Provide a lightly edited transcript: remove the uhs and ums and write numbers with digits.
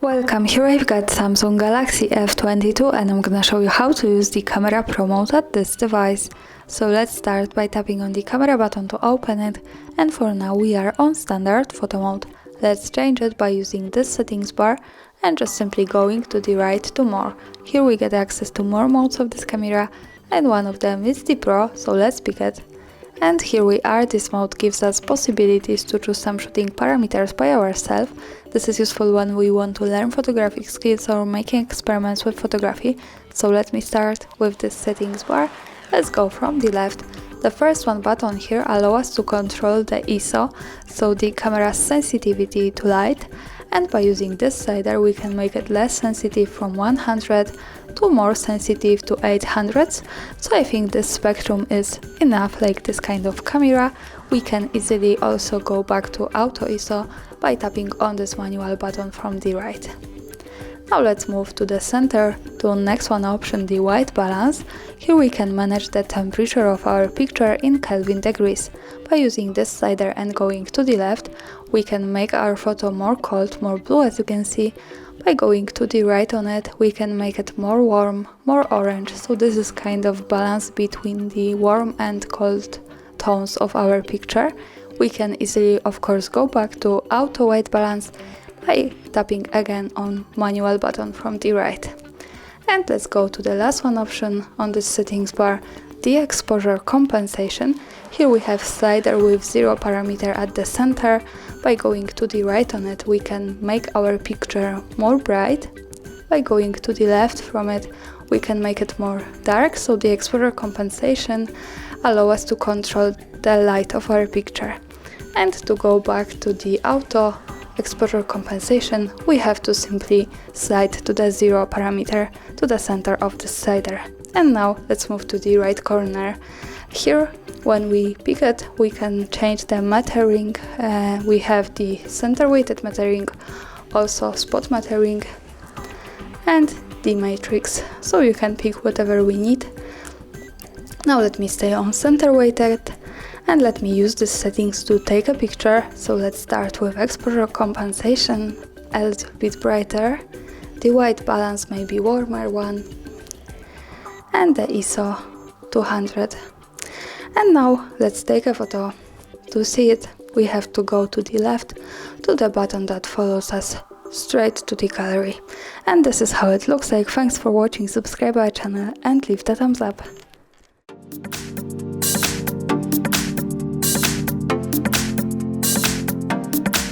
Welcome, here I've got Samsung Galaxy F22 and I'm gonna show you how to use the camera pro mode at this device. So let's start by tapping on the camera button to open it, and for now we are on standard photo mode. Let's change it by using this settings bar and just simply going to the right to more. Here we get access to more modes of this camera and one of them is the Pro, so let's pick it. And here we are. This mode gives us possibilities to choose some shooting parameters by ourselves. This is useful when we want to learn photographic skills or making experiments with photography. So let me start with this settings bar. Let's go from the left. The first one button here allows us to control the ISO, so the camera's sensitivity to light, and by using this slider we can make it less sensitive from 100 to more sensitive to 800. So I think this spectrum is enough, like this kind of camera. We can easily also go back to auto ISO by tapping on this manual button from the right. Now let's move to the center, to next one option, the white balance. Here we can manage the temperature of our picture in Kelvin degrees. By using this slider and going to the left, we can make our photo more cold, more blue as you can see. By going to the right on it, we can make it more warm, more orange. So this is kind of balance between the warm and cold tones of our picture. We can easily, of course, go back to auto white balance by tapping again on manual button from the right. And let's go to the last one option on this settings bar, the exposure compensation. Here we have slider with 0 parameter at the center. By going to the right on it, we can make our picture more bright. By going to the left from it, we can make it more dark, so the exposure compensation allows us to control the light of our picture. And to go back to the auto exposure compensation, we have to simply slide to the 0 parameter to the center of the slider. And now let's move to the right corner. Here, when we pick it, we can change the mattering. We have the center weighted mattering, also spot mattering, and the matrix, so you can pick whatever we need. Now let me stay on center weighted and let me use these settings to take a picture. So let's start with exposure compensation, a little bit brighter, the white balance maybe warmer one, and the ISO 200. And now let's take a photo. To see it, we have to go to the left to the button that follows us straight to the gallery. And this is how it looks like. Thanks for watching, subscribe our channel and leave the thumbs up.